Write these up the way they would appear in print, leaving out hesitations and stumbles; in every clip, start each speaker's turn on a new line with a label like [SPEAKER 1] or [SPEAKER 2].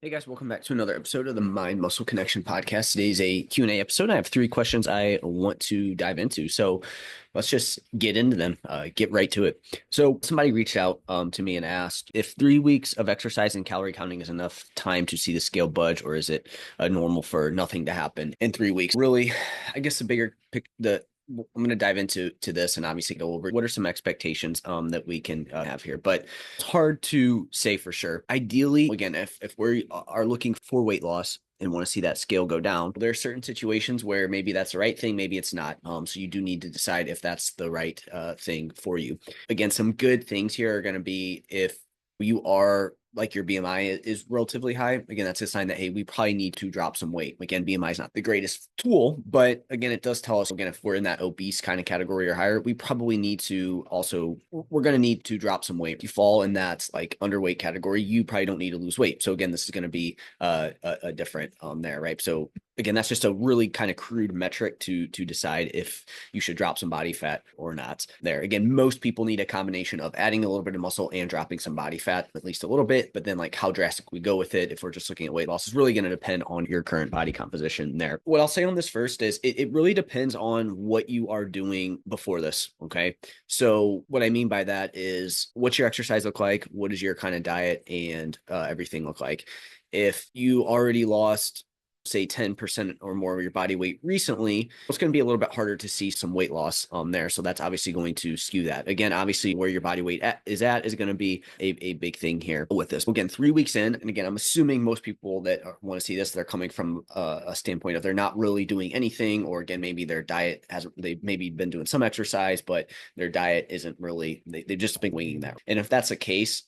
[SPEAKER 1] Hey guys, welcome back to another episode of the Mind Muscle Connection podcast. Today's a Q&A episode. I have three questions I want to dive into. So let's just get into them, get right to it. So somebody reached out to me and asked if 3 weeks of exercise and calorie counting is enough time to see the scale budge, or is it normal for nothing to happen in 3 weeks? Really, I guess the bigger pick, I'm going to dive into this and obviously go over what are some expectations that we can have here, but it's hard to say for sure. Ideally, again, if we are looking for weight loss and want to see that scale go down, there are certain situations where maybe that's the right thing, maybe it's not. So you do need to decide if that's the right thing for you. Again, some good things here are going to be if you are like your BMI is relatively high. Again, that's a sign that, hey, we probably need to drop some weight. Again, BMI is not the greatest tool, but again, it does tell us, again, if we're in that obese kind of category or higher, we probably need to we're going to need to drop some weight. If you fall in that like underweight category, you probably don't need to lose weight. So again, this is going to be a different there, right? So again, that's just a really kind of crude metric to decide if you should drop some body fat or not there. Again, most people need a combination of adding a little bit of muscle and dropping some body fat, at least a little bit. But then like how drastic we go with it, if we're just looking at weight loss, is really going to depend on your current body composition there. What I'll say on this first is it really depends on what you are doing before this. Okay. So what I mean by that is what's your exercise look like? What does your kind of diet and everything look like? If you already lost say 10% or more of your body weight recently, it's going to be a little bit harder to see some weight loss there. So that's obviously going to skew that. Again, obviously where your body weight is going to be a big thing here with this. Again, 3 weeks in, and again, I'm assuming most people that want to see this, they're coming from a standpoint of they're not really doing anything, or again, maybe their diet they've maybe been doing some exercise, but their diet isn't really, they've just been winging that. And if that's the case,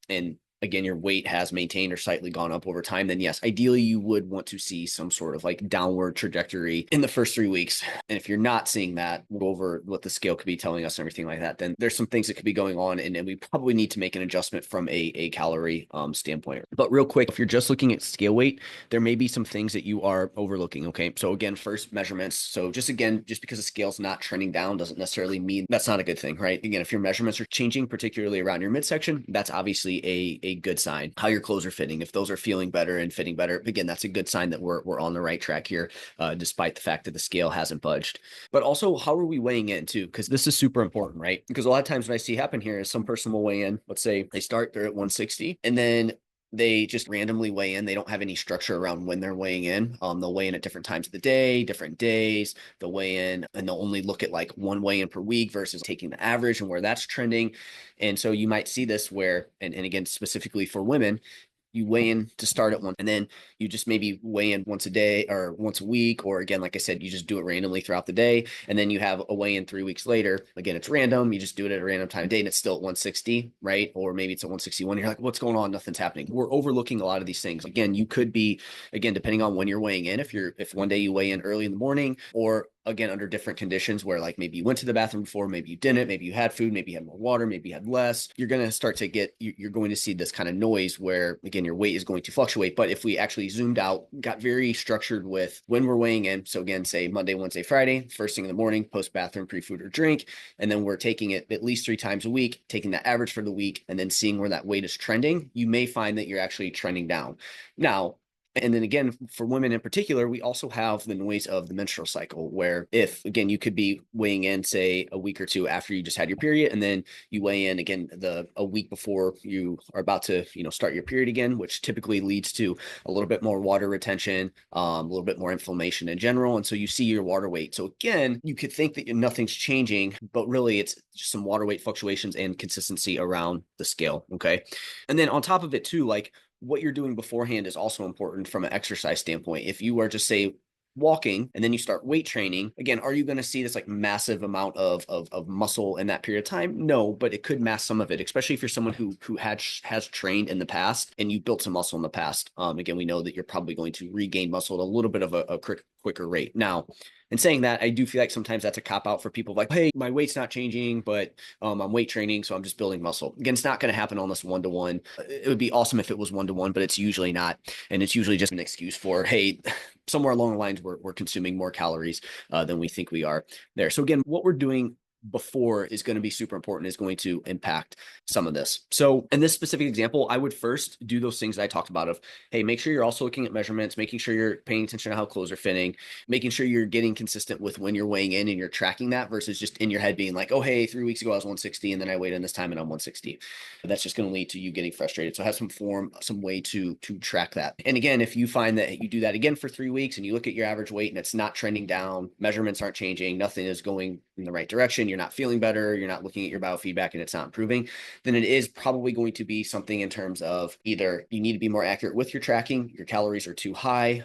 [SPEAKER 1] and again, your weight has maintained or slightly gone up over time, then yes, ideally you would want to see some sort of like downward trajectory in the first 3 weeks. And if you're not seeing that, we'll go over what the scale could be telling us and everything like that, then there's some things that could be going on. And we probably need to make an adjustment from a calorie standpoint. But real quick, if you're just looking at scale weight, there may be some things that you are overlooking. Okay. So again, first measurements. So just because the scale's not trending down doesn't necessarily mean that's not a good thing, right? Again, if your measurements are changing, particularly around your midsection, that's obviously a good sign. How your clothes are fitting, if those are feeling better and fitting better, again, that's a good sign that we're on the right track here, despite the fact that the scale hasn't budged. But also, how are we weighing in too? Because this is super important, right? Because a lot of times what I see happen here is some person will weigh in, let's say they're at 160, and then they just randomly weigh in. They don't have any structure around when they're weighing in. They'll weigh in at different times of the day, different days. They'll weigh in and they'll only look at like one weigh in per week versus taking the average and where that's trending. And so you might see this where, and again, specifically for women, you weigh in to start at one, and then you just maybe weigh in once a day or once a week, or again, like I said, you just do it randomly throughout the day, and then you have a weigh in 3 weeks later. Again, it's random. You just do it at a random time of day, and it's still at 160, right? Or maybe it's at 161. You're like, what's going on? Nothing's happening. We're overlooking a lot of these things. Again, you could be, again, depending on when you're weighing in, if one day you weigh in early in the morning, or again, under different conditions where like maybe you went to the bathroom before, maybe you didn't, maybe you had food, maybe you had more water, maybe you had less, you're going to start to you're going to see this kind of noise where, again, your weight is going to fluctuate. But if we actually zoomed out, got very structured with when we're weighing in, so again, say Monday, Wednesday, Friday, first thing in the morning, post bathroom, pre-food or drink, and then we're taking it at least 3 times a week, taking the average for the week, and then seeing where that weight is trending, you may find that you're actually trending down. Now, and then again, for women in particular, we also have the noise of the menstrual cycle, where if, again, you could be weighing in, say, a week or two after you just had your period, and then you weigh in again a week before you are about to, start your period again, which typically leads to a little bit more water retention, a little bit more inflammation in general. And so you see your water weight. So again, you could think that nothing's changing, but really it's just some water weight fluctuations and consistency around the scale. Okay. And then on top of it too, like, what you're doing beforehand is also important from an exercise standpoint. If you are just say walking and then you start weight training, again, are you going to see this like massive amount of muscle in that period of time? No, but it could mask some of it, especially if you're someone who has trained in the past and you built some muscle in the past. Again, we know that you're probably going to regain muscle at a little bit of a quicker rate. Now, and saying that, I do feel like sometimes that's a cop out for people like, hey, my weight's not changing, but I'm weight training, so I'm just building muscle. Again, it's not going to happen almost 1-to-1. It would be awesome if it was 1-to-1, but it's usually not. And it's usually just an excuse for, hey, somewhere along the lines, we're consuming more calories than we think we are there. So again, what we're doing before is going to be super important, is going to impact some of this. So in this specific example, I would first do those things that I talked about of, hey, make sure you're also looking at measurements, making sure you're paying attention to how clothes are fitting, making sure you're getting consistent with when you're weighing in and you're tracking that versus just in your head being like, oh, hey, 3 weeks ago I was 160 and then I weighed in this time and I'm 160. That's just going to lead to you getting frustrated. So have some way to track that. And again, if you find that you do that again for 3 weeks and you look at your average weight and it's not trending down, measurements aren't changing, nothing is going in the right direction, you're not feeling better, you're not looking at your biofeedback and it's not improving, then it is probably going to be something in terms of either you need to be more accurate with your tracking, your calories are too high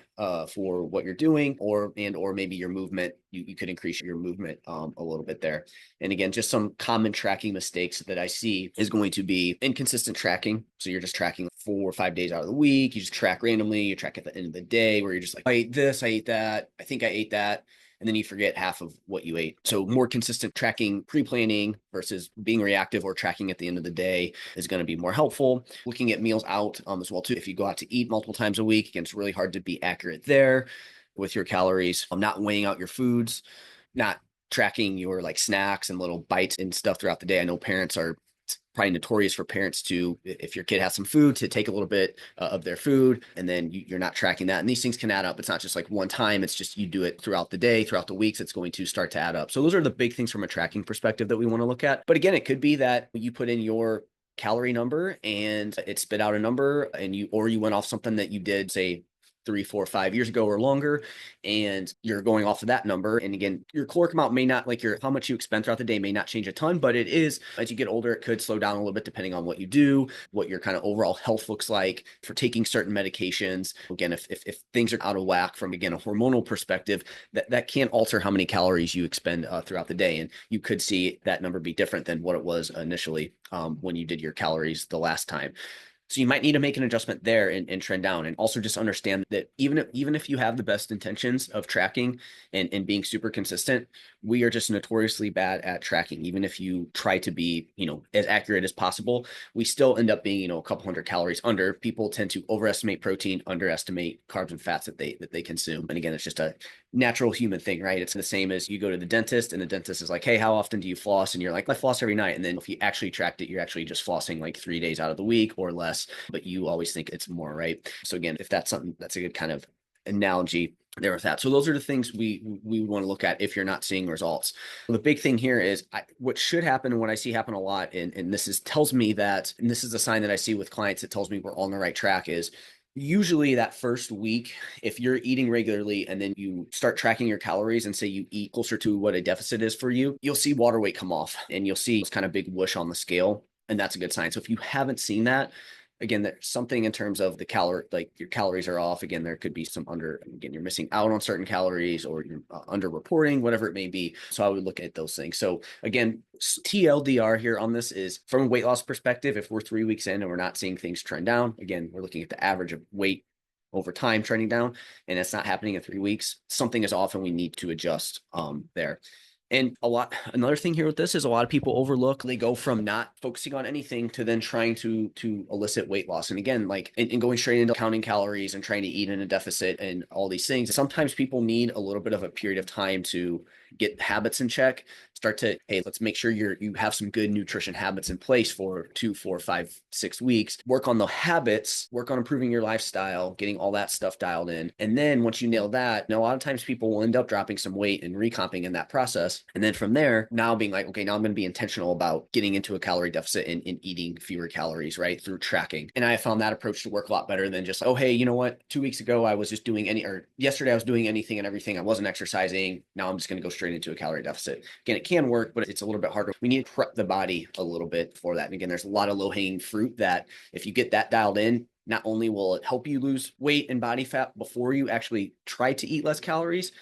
[SPEAKER 1] for what you're doing, or maybe your movement, you could increase your movement a little bit there. And again, just some common tracking mistakes that I see is going to be inconsistent tracking. So you're just tracking 4 or 5 days out of the week. You just track randomly. You track at the end of the day where you're just like, I ate this, I ate that. I think I ate that. And then you forget half of what you ate. So more consistent tracking, pre-planning versus being reactive or tracking at the end of the day is going to be more helpful. Looking at meals out as well too. If you go out to eat multiple times a week, again, it's really hard to be accurate there with your calories. Not weighing out your foods, not tracking your like snacks and little bites and stuff throughout the day. I know parents are probably notorious for parents to, if your kid has some food, to take a little bit of their food, and then you're not tracking that. And these things can add up. It's not just like one time. It's just you do it throughout the day, throughout the weeks. It's going to start to add up. So those are the big things from a tracking perspective that we want to look at. But again, it could be that you put in your calorie number and it spit out a number, and you went off something that you did, say 3, 4, 5 years ago or longer, and you're going off of that number. And again, your caloric amount may not, like your how much you expend throughout the day may not change a ton, but it is, as you get older, it could slow down a little bit depending on what you do, what your kind of overall health looks like for taking certain medications. Again, if things are out of whack from, again, a hormonal perspective, that can alter how many calories you expend throughout the day. And you could see that number be different than what it was initially when you did your calories the last time. So you might need to make an adjustment there and trend down. And also just understand that even if you have the best intentions of tracking and being super consistent, we are just notoriously bad at tracking. Even if you try to be, as accurate as possible, we still end up being, a couple hundred calories under. People tend to overestimate protein, underestimate carbs and fats that they consume. And again, it's just a natural human thing, right? It's the same as you go to the dentist and the dentist is like, hey, how often do you floss? And you're like, I floss every night. And then if you actually tracked it, you're actually just flossing like 3 days out of the week or less, but you always think it's more, right? So again, if that's something, that's a good kind of analogy there with that. So those are the things we want to look at if you're not seeing results. The big thing here is what should happen, and what I see happen a lot, and this tells me that, and this is a sign that I see with clients, it tells me we're on the right track, is usually that first week, if you're eating regularly and then you start tracking your calories and say you eat closer to what a deficit is for you, you'll see water weight come off and you'll see this kind of big whoosh on the scale. And that's a good sign. So if you haven't seen that, again, there's something in terms of the like your calories are off. Again, there could be some you're missing out on certain calories or you're under reporting, whatever it may be. So I would look at those things. So again, TLDR here on this is from a weight loss perspective, if we're 3 weeks in and we're not seeing things trend down, again, we're looking at the average of weight over time trending down, and it's not happening in 3 weeks, something is off and we need to adjust there. And another thing here with this is a lot of people overlook, they go from not focusing on anything to then trying to elicit weight loss. And again, like and going straight into counting calories and trying to eat in a deficit and all these things. Sometimes people need a little bit of a period of time to get habits in check, start to, hey, let's make sure you have some good nutrition habits in place for 2, 4, 5, 6 weeks, work on the habits, work on improving your lifestyle, getting all that stuff dialed in. And then once you nail that, a lot of times people will end up dropping some weight and recomping in that process. And then from there, now being like, okay, now I'm going to be intentional about getting into a calorie deficit and eating fewer calories, right? Through tracking. And I found that approach to work a lot better than just, oh, hey, you know what? 2 weeks ago, I was just doing or yesterday I was doing anything and everything. I wasn't exercising. Now I'm just going to go straight into a calorie deficit. Again, it can work, but it's a little bit harder. We need to prep the body a little bit for that. And again, there's a lot of low-hanging fruit that if you get that dialed in, not only will it help you lose weight and body fat before you actually try to eat less calories,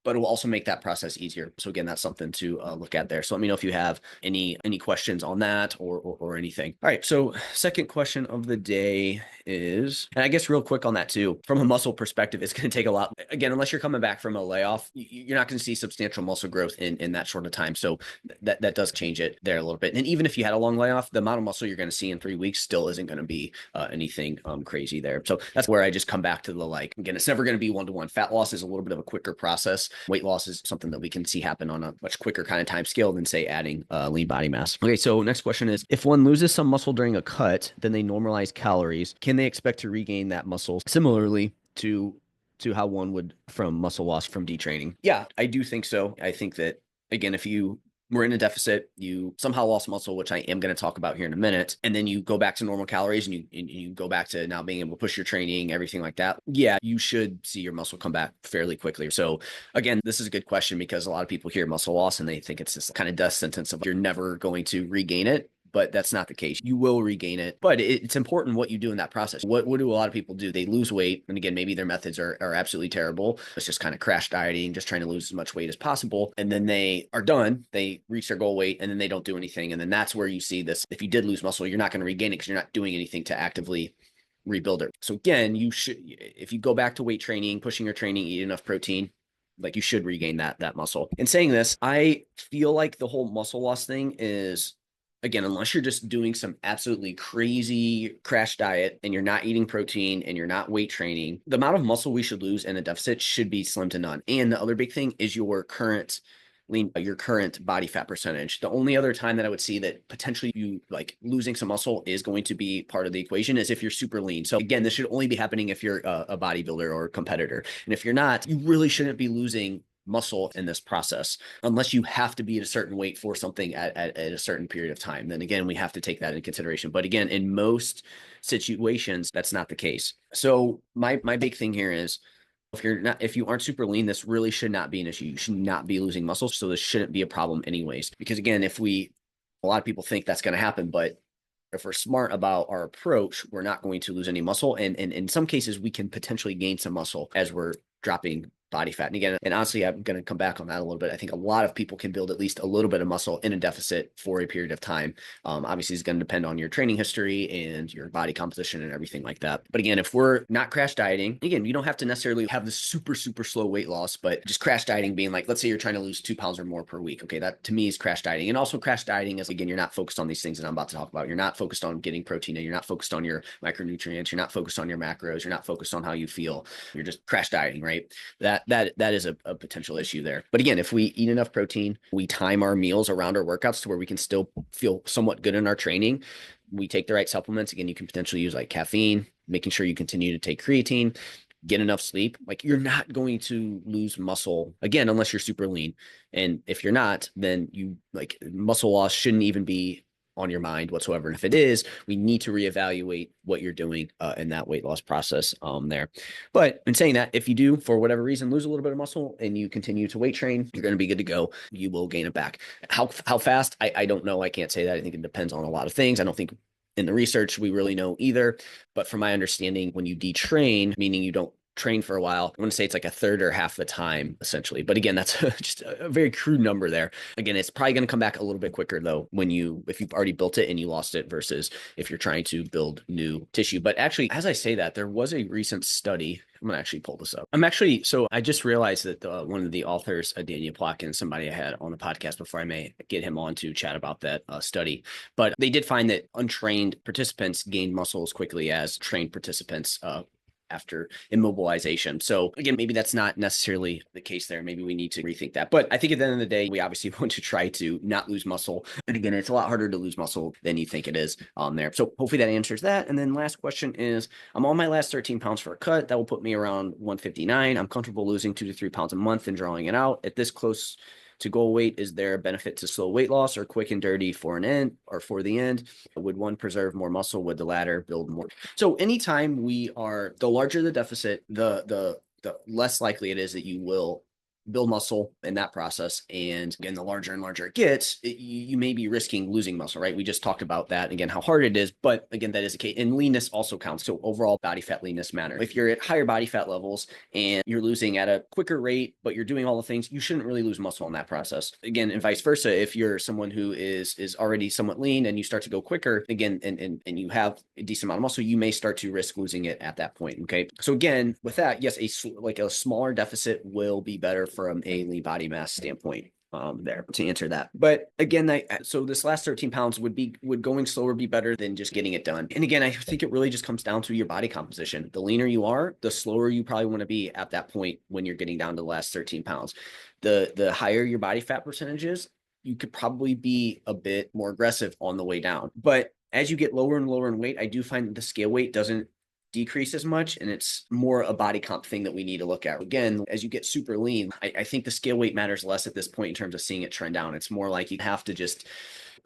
[SPEAKER 1] but it will also make that process easier. So again, that's something to look at there. So let me know if you have any questions on that or anything. All right. So second question of the day is, and I guess real quick on that too, from a muscle perspective, it's going to take a lot. Again, unless you're coming back from a layoff, you're not going to see substantial muscle growth in that short of time. So that does change it there a little bit. And even if you had a long layoff, the amount of muscle you're going to see in 3 weeks still isn't going to be anything crazy there. So that's where I just come back to the, like, again, it's never going to be one-to-one. Fat loss is a little bit of a quicker process. Weight loss is something that we can see happen on a much quicker kind of time scale than, say, adding lean body mass. Okay, so next question is, if one loses some muscle during a cut, then they normalize calories, can they expect to regain that muscle similarly to how one would from muscle loss from detraining? Yeah, I do think so. I think that, again, if you were in a deficit, you somehow lost muscle, which I am going to talk about here in a minute, and then you go back to normal calories and you go back to now being able to push your training, everything like that, yeah, you should see your muscle come back fairly quickly. So again, this is a good question because a lot of people hear muscle loss and they think it's this kind of death sentence of you're never going to regain it. But that's not the case. You will regain it, but it's important what you do in that process. What do a lot of people do? They lose weight. And again, maybe their methods are absolutely terrible. It's just kind of crash dieting, just trying to lose as much weight as possible. And then they are done. They reach their goal weight and then they don't do anything. And then that's where you see this. If you did lose muscle, you're not going to regain it because you're not doing anything to actively rebuild it. So again, you should, if you go back to weight training, pushing your training, eat enough protein, like you should regain that muscle. In saying this, I feel like the whole muscle loss thing is, again, unless you're just doing some absolutely crazy crash diet and you're not eating protein and you're not weight training, the amount of muscle we should lose in a deficit should be slim to none. And the other big thing is your current body fat percentage. The only other time that I would see that potentially you like losing some muscle is going to be part of the equation is if you're super lean. So again, this should only be happening if you're a bodybuilder or a competitor. And if you're not, you really shouldn't be losing muscle in this process unless you have to be at a certain weight for something at a certain period of time. Then again, we have to take that into consideration. But again, in most situations, that's not the case. So my big thing here is if you aren't super lean, this really should not be an issue. You should not be losing muscle. So this shouldn't be a problem anyways. Because again, a lot of people think that's going to happen, but if we're smart about our approach, we're not going to lose any muscle. And in some cases, we can potentially gain some muscle as we're dropping body fat. And again, and honestly, I'm going to come back on that a little bit. I think a lot of people can build at least a little bit of muscle in a deficit for a period of time. Obviously, it's going to depend on your training history and your body composition and everything like that. But again, if we're not crash dieting, again, you don't have to necessarily have the super, super slow weight loss, but just crash dieting being like, let's say you're trying to lose 2 pounds or more per week. Okay, that to me is crash dieting. And also crash dieting is, again, you're not focused on these things that I'm about to talk about. You're not focused on getting protein in. You're not focused on your micronutrients. You're not focused on your macros. You're not focused on how you feel. You're just crash dieting, right? That is a potential issue there. But again, if we eat enough protein, we time our meals around our workouts to where we can still feel somewhat good in our training. We take the right supplements. Again, you can potentially use like caffeine, making sure you continue to take creatine, get enough sleep. Like you're not going to lose muscle again, unless you're super lean. And if you're not, then you like muscle loss shouldn't even be on your mind whatsoever. And if it is, we need to reevaluate what you're doing in that weight loss process there. But in saying that, if you do, for whatever reason, lose a little bit of muscle and you continue to weight train, you're going to be good to go. You will gain it back. How fast? I don't know. I can't say that. I think it depends on a lot of things. I don't think in the research we really know either. But from my understanding, when you detrain, meaning you don't train for a while, I want to say it's like a third or half the time essentially. But again, that's just a very crude number there. Again, it's probably going to come back a little bit quicker though if you've already built it and you lost it versus if you're trying to build new tissue. But actually, as I say that, there was a recent study. I'm going to actually pull this up. So I just realized that one of the authors, Daniel Plotkin, somebody I had on the podcast before, I may get him on to chat about that study. But they did find that untrained participants gained muscle as quickly as trained participants after immobilization. So again, maybe that's not necessarily the case there. Maybe we need to rethink that. But I think at the end of the day, we obviously want to try to not lose muscle. And again, it's a lot harder to lose muscle than you think it is there. So hopefully that answers that. And then last question is, I'm on my last 13 pounds for a cut. That will put me around 159. I'm comfortable losing 2 to 3 pounds a month and drawing it out. At this close to goal weight, is there a benefit to slow weight loss or quick and dirty for the end? Would one preserve more muscle? Would the latter build more? So anytime the larger the deficit, the less likely it is that you will build muscle in that process. And again, the larger and larger it gets, you may be risking losing muscle, right? We just talked about that again, how hard it is, but again, that is the case. And leanness also counts. So overall body fat leanness matters. If you're at higher body fat levels and you're losing at a quicker rate, but you're doing all the things, you shouldn't really lose muscle in that process. Again, and vice versa. If you're someone who is already somewhat lean and you start to go quicker, again, and you have a decent amount of muscle, you may start to risk losing it at that point. Okay. So again, with that, yes, a smaller deficit will be better from a lean body mass standpoint. There to answer that. But again, so this last 13 pounds would going slower be better than just getting it done. And again, I think it really just comes down to your body composition. The leaner you are, the slower you probably want to be at that point when you're getting down to the last 13 pounds. The higher your body fat percentage is, you could probably be a bit more aggressive on the way down. But as you get lower and lower in weight, I do find that the scale weight doesn't decrease as much, and it's more a body comp thing that we need to look at. Again, as you get super lean, I think the scale weight matters less at this point in terms of seeing it trend down. It's more like you have to just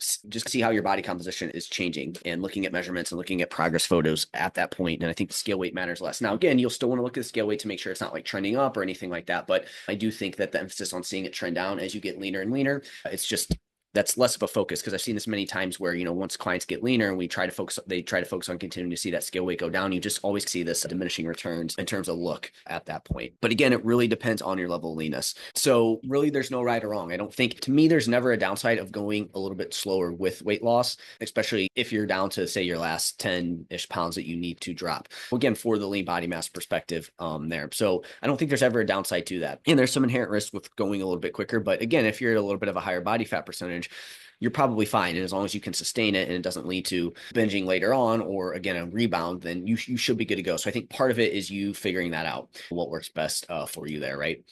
[SPEAKER 1] see how your body composition is changing and looking at measurements and looking at progress photos at that point. And I think the scale weight matters less. Now, again, you'll still want to look at the scale weight to make sure it's not like trending up or anything like that. But I do think that the emphasis on seeing it trend down as you get leaner and leaner, it's just that's less of a focus, because I've seen this many times where, once clients get leaner and they try to focus on continuing to see that scale weight go down, you just always see this diminishing returns in terms of look at that point. But again, it really depends on your level of leanness. So really there's no right or wrong. I don't think, to me, there's never a downside of going a little bit slower with weight loss, especially if you're down to, say, your last 10-ish pounds that you need to drop. Again, for the lean body mass perspective there. So I don't think there's ever a downside to that. And there's some inherent risk with going a little bit quicker. But again, if you're at a little bit of a higher body fat percentage, you're probably fine. And as long as you can sustain it and it doesn't lead to binging later on or, again, a rebound, then you should be good to go. So I think part of it is you figuring that out, what works best for you there, right?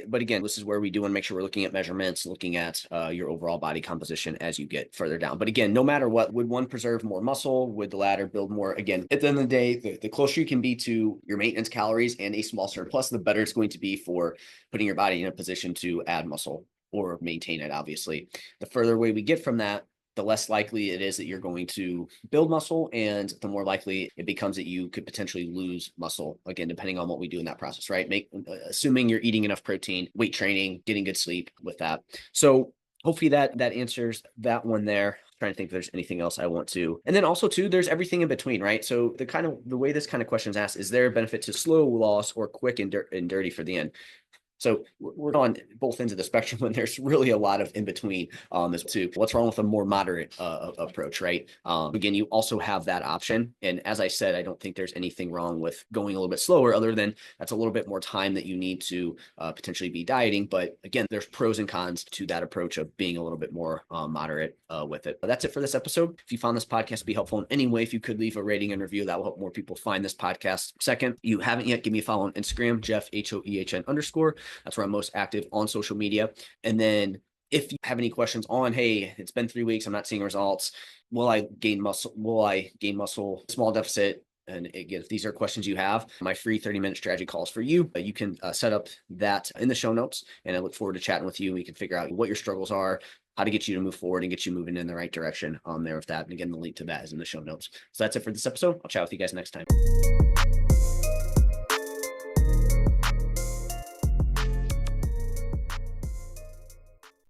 [SPEAKER 1] But again, this is where we do want to make sure we're looking at measurements, looking at your overall body composition as you get further down. But again, no matter what, would one preserve more muscle? Would the latter build more? Again, at the end of the day, the closer you can be to your maintenance calories and a small surplus, the better it's going to be for putting your body in a position to add muscle or maintain it, obviously. The further away we get from that, the less likely it is that you're going to build muscle, and the more likely it becomes that you could potentially lose muscle, again, depending on what we do in that process, right? Assuming you're eating enough protein, weight training, getting good sleep with that. So hopefully that answers that one there. Trying to think if there's anything else I want to. And then also too, there's everything in between, right? So the way this kind of question is asked, is there a benefit to slow loss or quick and dirty for the end? So we're on both ends of the spectrum, and there's really a lot of in between as to what's wrong with a more moderate approach, right? Again, you also have that option. And as I said, I don't think there's anything wrong with going a little bit slower, other than that's a little bit more time that you need to potentially be dieting. But again, there's pros and cons to that approach of being a little bit more moderate with it. But that's it for this episode. If you found this podcast to be helpful in any way, if you could leave a rating and review, that will help more people find this podcast. Second, you haven't yet, give me a follow on Instagram, Jeff, HOEHN_. That's where I'm most active on social media. And then if you have any questions on, hey, it's been 3 weeks, I'm not seeing results. Will I gain muscle? Small deficit? And again, if these are questions you have, my free 30-minute strategy calls for you. You can set up that in the show notes, and I look forward to chatting with you. We can figure out what your struggles are, how to get you to move forward and get you moving in the right direction there with that. And again, the link to that is in the show notes. So that's it for this episode. I'll chat with you guys next time.